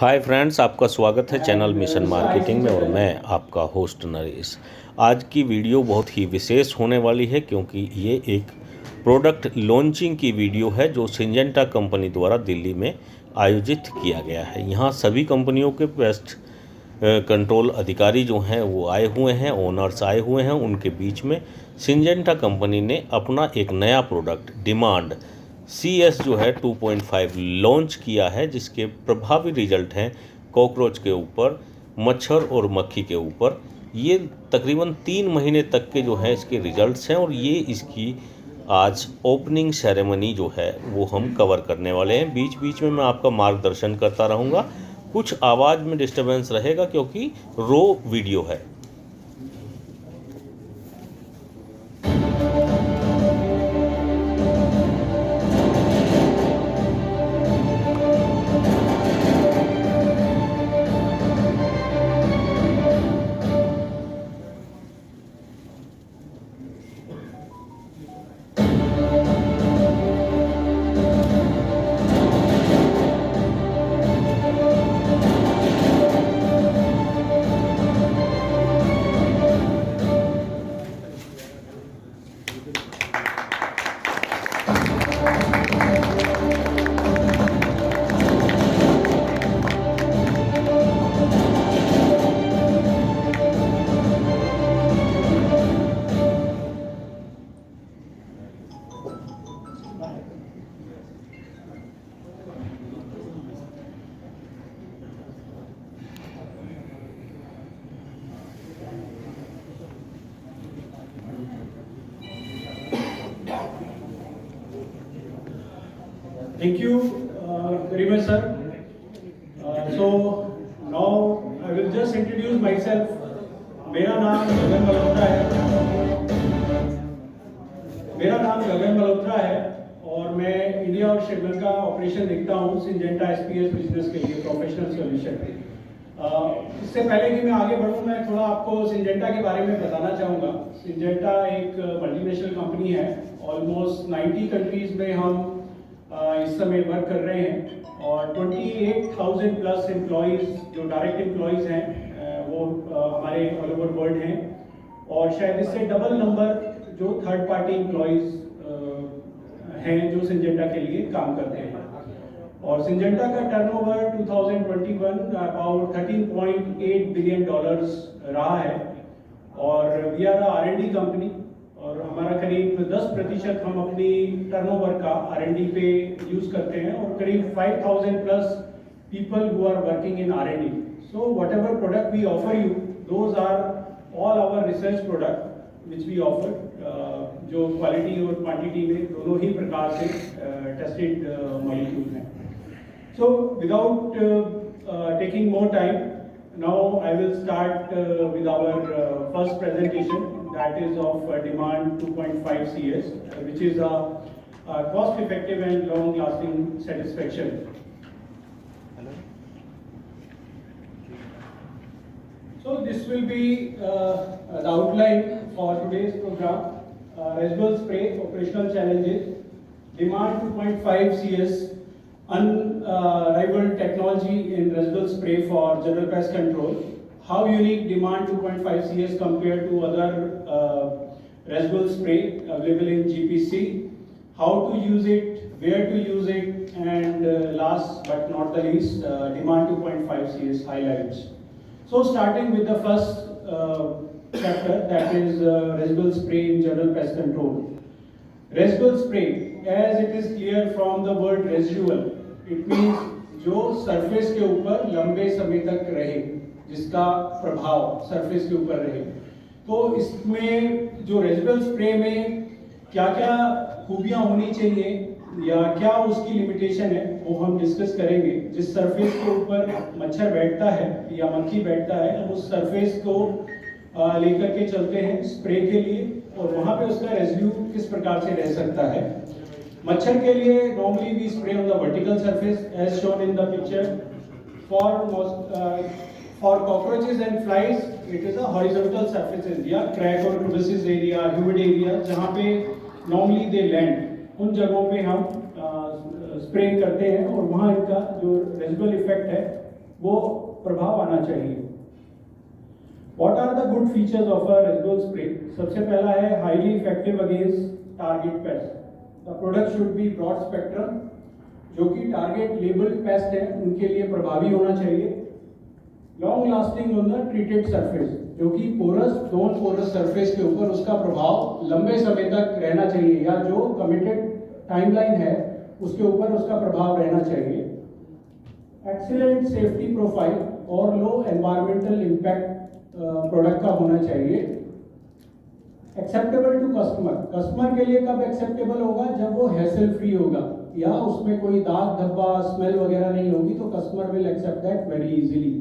Hi friends, आपका स्वागत है चैनल मिशन मार्केटिंग में और मैं आपका होस्ट नरेश। आज की वीडियो बहुत ही विशेष होने वाली है क्योंकि ये एक प्रोडक्ट लॉन्चिंग की वीडियो है जो सिंजेंटा कंपनी द्वारा दिल्ली में आयोजित किया गया है। यहाँ सभी कंपनियों के बेस्ट कंट्रोल अधिकारी जो हैं वो आए हुए हैं, ओनर्स आए हुए हैं। उनके बीच में सिंजेंटा कंपनी ने अपना एक नया प्रोडक्ट डिमांड CS जो है 2.5 लॉन्च किया है, जिसके प्रभावी रिजल्ट हैं कॉकरोच के ऊपर, मच्छर और मक्खी के ऊपर। ये तकरीबन 3 महीने तक के जो है इसके रिजल्ट्स हैं और ये इसकी आज ओपनिंग सेरेमनी जो है वो हम कवर करने वाले हैं। बीच बीच में मैं आपका मार्गदर्शन करता रहूँगा। कुछ आवाज़ में डिस्टर्बेंस रहेगा क्योंकि रो वीडियो है। Thank you very much, sir. So now I will just introduce myself. मेरा नाम गगन मल्होत्रा है और मैं इंडिया और श्रीलंका ऑपरेशन देखता हूँ सिंजेंटा SPS बिजनेस के लिए प्रोफेशनल सॉल्यूशन। इससे पहले कि मैं आगे बढ़ूँ, मैं थोड़ा आपको सिंजेंटा के बारे में बताना चाहूँगा। सिंजेंटा एक मल्टीनेशनल कंपनी है। ऑलमोस्ट 90 कंट्रीज में हम इस समय वर्क कर रहे हैं और 28,000 प्लस एम्प्लॉयज़ जो डायरेक्ट एम्प्लॉयज़ हैं वो हमारे ऑल ओवर वर्ल्ड हैं और शायद इससे डबल नंबर जो थर्ड पार्टी एम्प्लॉयज़ हैं जो सिंजेंटा के लिए काम करते हैं। और सिंजेंटा का टर्नओवर 2021 अबाउट $13.8 बिलियन रहा है और वी आर R&D कंपनी और हमारा करीब 10% हम अपनी टर्नओवर का R&D पे यूज करते हैं और करीब 5,000 plus people who are working in R&D। So whatever product we offer you, those are all our research product which we offer, जो क्वालिटी और क्वांटिटी में दोनों ही प्रकार से टेस्टेड मॉलिक्यूल हैं। So without taking more time, now I will start with our first presentation, that is of demand 2.5 CS, which is a cost effective and long lasting satisfaction. So this will be the outline for today's program. Residual spray operational challenges, demand 2.5 CS, unrivaled technology in residual spray for general pest control. How unique demand 2.5 CS compared to other residual spray available in GPC. How to use it, where to use it, and last but not the least, demand 2.5 CS highlights. So starting with the first chapter, that is residual spray in general pest control. Residual spray, as it is clear from the word residual, it means जो surface के ऊपर लंबे समय तक रहे, जिसका प्रभाव surface के ऊपर रहे। तो इसमें जो रेजिडुअल स्प्रे में क्या क्या खूबियां होनी चाहिए या क्या उसकी लिमिटेशन है वो हम डिस्कस करेंगे। जिस सरफेस के ऊपर मच्छर बैठता है या मक्खी बैठता है, हम उस सरफेस को लेकर के चलते हैं स्प्रे के लिए और वहां पे उसका रेजिड्यू किस प्रकार से रह सकता है। मच्छर के लिए normally we spray on the vertical surface as shown in the picture. For cockroaches and flies, it is a horizontal surface area, crack or crevices area, humid area, जहाँ पे normally they land. उन जगहों पे हम spray करते हैं और वहाँ इनका जो रेजिडुअल इफेक्ट है वो प्रभाव आना चाहिए। What are the good features of a residual spray? सबसे पहला है highly effective against target pest. The product should be broad spectrum, जो कि target labeled pest है उनके लिए प्रभावी होना चाहिए। Long lasting on the treated surface, जो कि porous non porous surface के ऊपर उसका प्रभाव लंबे समय तक रहना चाहिए, या जो committed timeline है उसके ऊपर उसका प्रभाव रहना चाहिए। Excellent safety profile और low environmental impact प्रोडक्ट का होना चाहिए। एक्सेप्टेबल टू कस्टमर, कस्टमर के लिए कब एक्सेप्टेबल होगा? जब वो हैसल फ्री होगा या उसमें कोई दाग धब्बा स्मेल वगैरह नहीं होगी, तो customer will accept that very easily.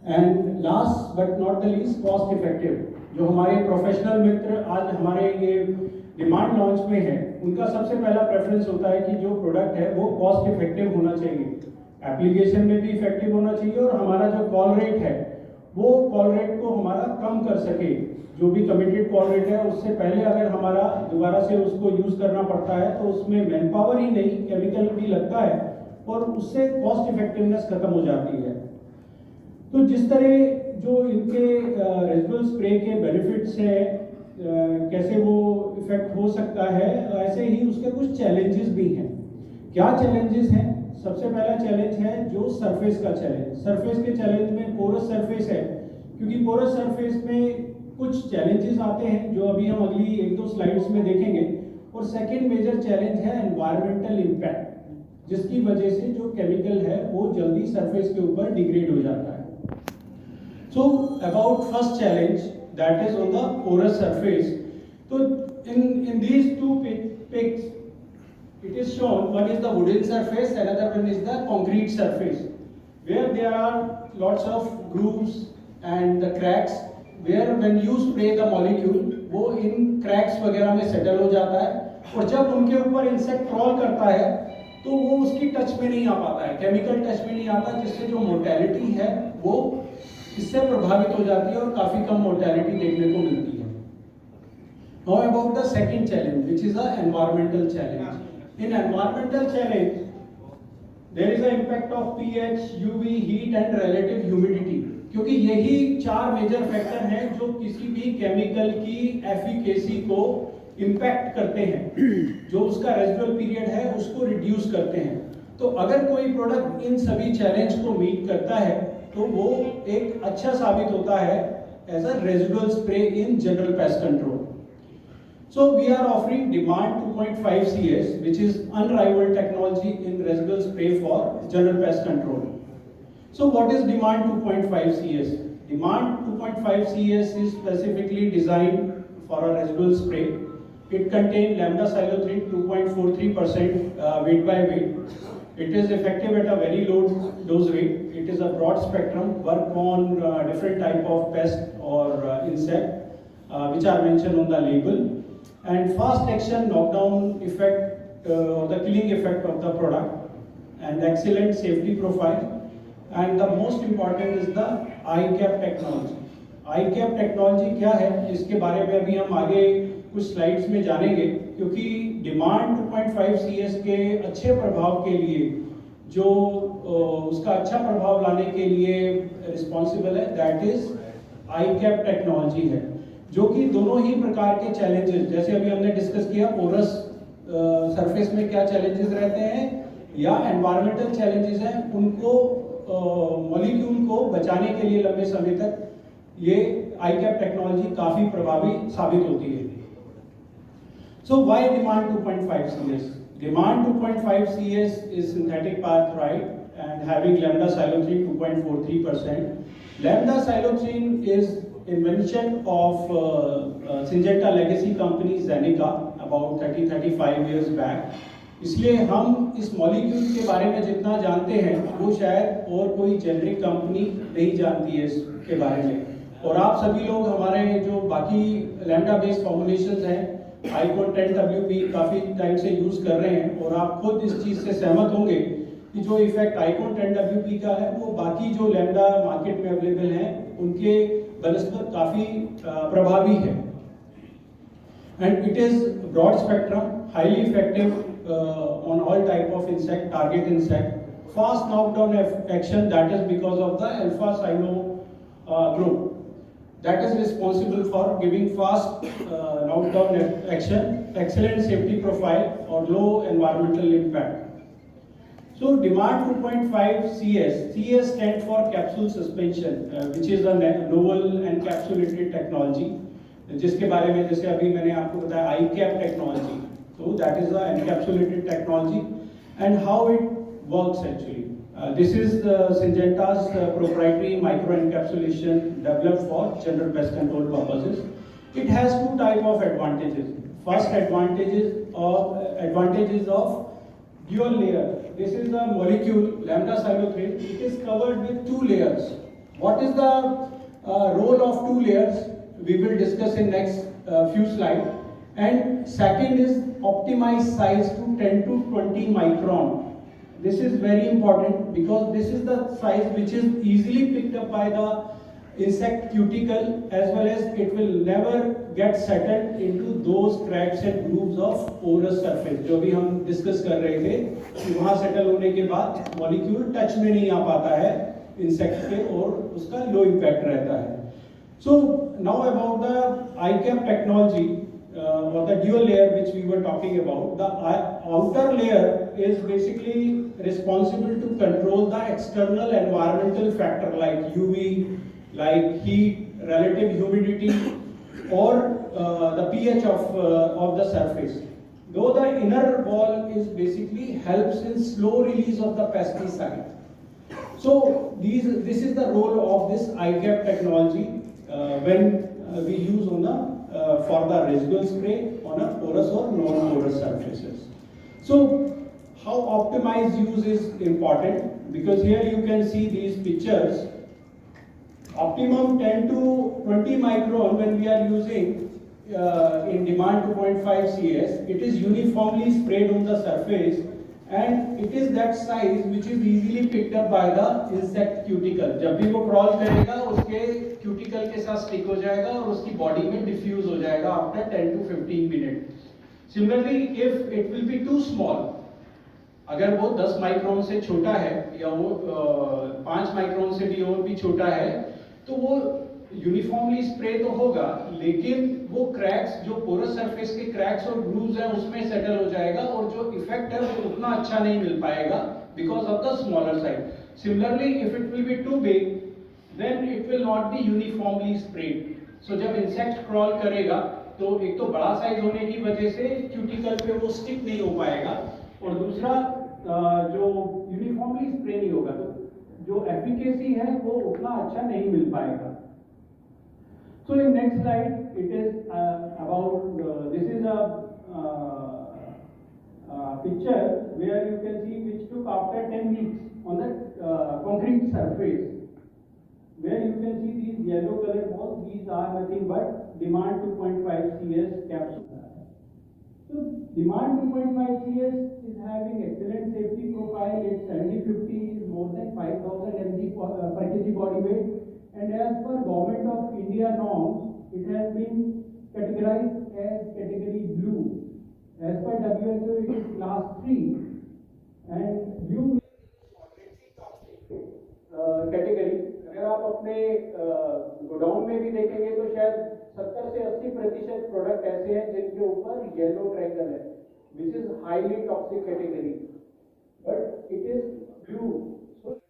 And last but not the least, cost effective. जो हमारे प्रोफेशनल मित्र आज हमारे ये डिमांड लॉन्च में है, उनका सबसे पहला प्रेफरेंस होता है कि जो प्रोडक्ट है वो कॉस्ट इफेक्टिव होना चाहिए, एप्लीकेशन में भी इफेक्टिव होना चाहिए, और हमारा जो कॉल रेट है वो कॉल रेट को हमारा कम कर सके। जो भी कमिटेड कॉल रेट है उससे पहले अगर हमारा दोबारा से उसको यूज करना पड़ता है तो उसमें मैन पावर ही नहीं, केमिकल भी लगता है, और उससे कॉस्ट इफेक्टिवनेस खत्म हो जाती है। तो जिस तरह जो इनके रेजिडुअल स्प्रे के बेनिफिट्स हैं, कैसे वो इफेक्ट हो सकता है, ऐसे ही उसके कुछ चैलेंजेस भी हैं। क्या चैलेंजेस हैं? सबसे पहला चैलेंज है जो सरफेस का चैलेंज। सरफेस के चैलेंज में पोरस सरफेस है, क्योंकि पोरस सरफेस में कुछ चैलेंजेस आते हैं जो अभी हम अगली 1-2 स्लाइड्स में देखेंगे। और सेकंड मेजर चैलेंज है एनवायरमेंटल इम्पैक्ट, जिसकी वजह से जो केमिकल है वो जल्दी सरफेस के ऊपर डिग्रेड हो जाता है। So about first challenge, that is on the porous surface. तो in these two pics it is shown, one is the wooden surface, another one is the concrete surface, where there are lots of grooves and the cracks, where when you spray the molecule वो इन cracks वगैरह में settle हो जाता है, और जब उनके ऊपर insect crawl करता है तो वो उसकी टच में नहीं आ पाता है, केमिकल टच में नहीं आता, जिससे जो मोर्टेलिटी है वो इससे प्रभावित हो जाती है और काफी कम मोर्टेलिटी देखने को मिलती है। Now about the second challenge, which is the environmental challenge. In environmental challenge, there is an impact of pH, UV, heat and relative humidity, क्योंकि यही 4 मेजर फैक्टर हैं जो किसी भी केमिकल की एफिकेसी को इम्पैक्ट करते हैं, जो उसका रेजिडुअल पीरियड है उसको रिड्यूस करते हैं। तो अगर कोई प्रोडक्ट इन सभी चैलेंज को मीट करता है तो वो एक अच्छा साबित होता है as a residual spray in general pest control. So we are offering Demand 2.5 CS, which is unrivaled technology in residual spray for general pest control. So what is Demand 2.5 CS? Demand 2.5 CS is specifically designed for a residual spray. It contains lambda-cyhalothrin 2.43% weight by weight. It is effective at a very low dose weight. It is a broad spectrum, work on different type of pest or insect, which are mentioned on the label. And fast action knockdown effect, the killing effect of the product, and excellent safety profile, and the most important is the iCap technology. iCap technology क्या है, इसके बारे में अभी हम आगे कुछ slides में जानेंगे, क्योंकि डिमांड 2.5 CS के अच्छे प्रभाव के लिए जो उसका अच्छा प्रभाव लाने के लिए रिस्पॉन्सिबल है, दैट इज iCap टेक्नोलॉजी है, जो कि दोनों ही प्रकार के चैलेंजेस, जैसे अभी हमने डिस्कस किया पोरस सरफेस में क्या चैलेंजेस रहते हैं या एनवायरमेंटल चैलेंजेस हैं, उनको मॉलिक्यूल को बचाने के लिए लंबे समय तक ये iCap टेक्नोलॉजी काफी प्रभावी साबित होती है। So why demand 2.5 CS? Demand 2.5 CS is synthetic pyrethroid and having lambda-cyhalothrin 2.43%. Lambda-cyhalothrin is invention of Syngenta legacy company Zeneca about 30-35 years back. इसलिए हम इस मॉलिक्यूल के बारे में जितना जानते हैं वो शायद और कोई जेनरिक कंपनी नहीं जानती है इसके बारे में। और आप सभी लोग हमारे जो बाकी लैम्डा बेस्ड फॉर्मुलेशंस हैं, आईकॉन 10WP काफ़ी टाइम से यूज़ कर रहे हैं, और आप खुद इस चीज़ से सहमत होंगे कि जो इफेक्ट आईकॉन 10WP का है वो बाकी जो लैम्डा मार्केट में अवेलेबल हैं उनके बनस्पत काफ़ी प्रभावी है। And it is broad spectrum, highly effective on all type of insect, target insect, fast knockdown action, that is because of the alpha cyano group. That is responsible for giving fast knockdown action, excellent safety profile or low environmental impact. So demand 2.5 CS. CS stands for capsule suspension, which is a novel encapsulated technology. जिसके बारे में जैसे अभी मैंने आपको बताया ICAP technology. So that is the encapsulated technology and how it works actually. This is Syngenta's proprietary microencapsulation developed for general pest control purposes. It has two types of advantages. First advantage is of dual layer. This is the molecule lambda cyanothrin. It is covered with two layers. What is the role of two layers? We will discuss in next few slides. And second is optimized size to 10 to 20 micron. This is very important because this is the size which is easily picked up by the insect cuticle, as well as it will never get settled into those cracks and grooves of porous surface. जो भी हम discuss कर रहे थे कि वहाँ settle होने के बाद मॉलिक्यूल टच में नहीं आ पाता है इंसेक्ट के और उसका लो इम्पैक्ट रहता है. So now about the ICAP technology. Or the dual layer which we were talking about, the outer layer is basically responsible to control the external environmental factor like UV, like heat, relative humidity, or the pH of the surface. Though the inner wall is basically helps in slow release of the pesticide. So this is the role of this ICAP technology when we use on the for the residual spray on a porous or non-porous surfaces. So how optimized use is important, because here you can see these pictures. Optimum 10 to 20 micron when we are using in demand 2.5 CS, it is uniformly sprayed on the surface and it is that size which is easily picked up by the insect cuticle. जब भी वो crawl करेगा उसके cuticle के साथ stick हो जाएगा और उसकी body में diffuse हो जाएगा after 10 to 15 minutes. Similarly, if it will be too small, अगर वो 10 माइक्रोन से छोटा है या वो 5 माइक्रोन से भी और भी छोटा है, तो वो यूनिफॉर्मली स्प्रे तो होगा, लेकिन वो क्रैक्स जो पोरस सरफेस के क्रैक्स और ग्रूव्स हैं उसमें सेटल हो जाएगा और जो इफेक्ट है वो उतना अच्छा नहीं मिल पाएगा because of the smaller size. Similarly if it will be too big then it will not be uniformly spread. So जब इंसेक्ट क्रॉल करेगा तो एक तो बड़ा साइज होने की वजह से क्यूटिकल पे वो स्टिक नहीं हो पाएगा और दूसरा जो यूनिफॉर्मली स्प्रे नहीं होगा तो जो एफिकेसी है वो उतना अच्छा नहीं मिल पाएगा. So in next slide, it is about this is a picture where you can see which took after 10 weeks on the concrete surface, where you can see these yellow colored balls. These are nothing but demand 2.5 CS capsule. So demand 2.5 CS is having excellent safety profile. Its 70-50 is more than 5,000 mg per kg body weight. And as per Government of India norms, it has been categorized as category blue. As per WHO, it is class 3. And blue is moderately toxic category. अगर आप अपने godown में भी देखेंगे तो शायद 70 से 80% product ऐसे हैं जिनके ऊपर येलो ट्रायंगल है, which is highly toxic category. But it is blue. So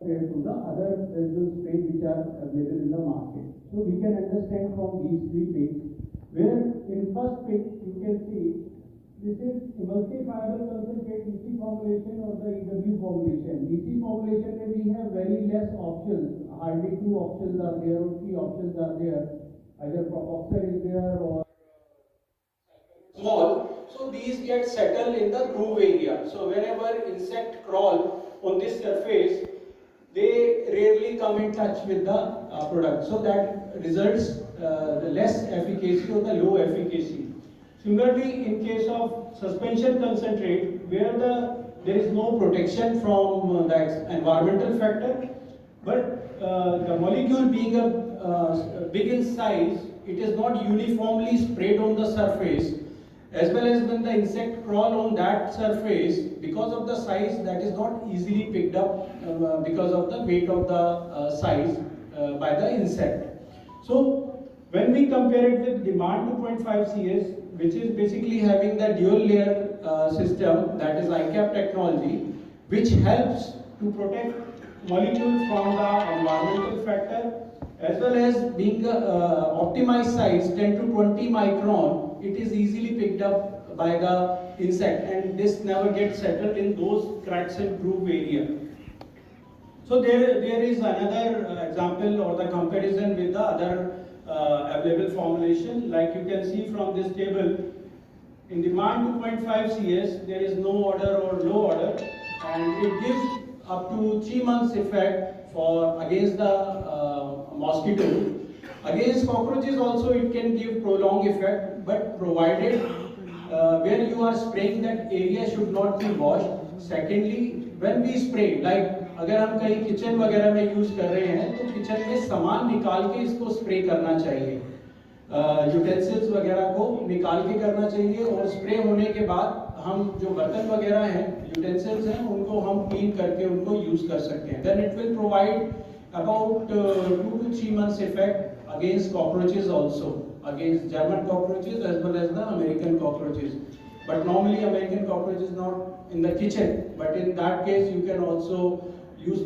compared to the other residual sprays which are available in the market. So we can understand from these three pics, where in first pic you can see this is emulsifiable concentrate EC formulation or the EW formulation. EC formulation में we have very less options, hardly 2 options are there or 3 options are there. Either propoxer is there or small. So these get settled in the groove area. So whenever insect crawl on this surface, they rarely come in touch with the product. So that results the less efficacy or the low efficacy. Similarly, in case of suspension concentrate, where there is no protection from the environmental factor, but the molecule being a big in size, it is not uniformly sprayed on the surface, as well as when the insect crawl on that surface, because of the size, that is not easily picked up because of the weight of the size by the insect. So when we compare it with demand 2.5 CS, which is basically having the dual layer system, that is ICAP technology, which helps to protect molecules from the environmental factor, as well as being optimized size 10 to 20 micron, it is easily picked up by the insect, and this never gets settled in those cracks and groove area. So there is another example or the comparison with the other available formulation. Like you can see from this table, in demand 2.5 CS, there is no order or low order, and it gives up to 3 months effect for against the mosquito. Against cockroaches also it can give prolonged effect, but provided where you are spraying, that area should not be washed. Secondly, when we spray, like अगर हम कहीं kitchen वगैरह में use कर रहे हैं तो kitchen में सामान निकाल के इसको स्प्रे करना चाहिए, यूटेंसिल्स वगैरह को निकाल के करना चाहिए, और स्प्रे होने के बाद हम जो बर्तन वगैरह हैं, यूटेंसिल्स हैं, उनको हम क्लीन करके उनको यूज कर सकते हैं. Then it will provide about 2 to 3 months effect against cockroaches also, against German cockroaches as well as the American cockroaches. But normally American cockroach is not in the kitchen, but in that case you can also use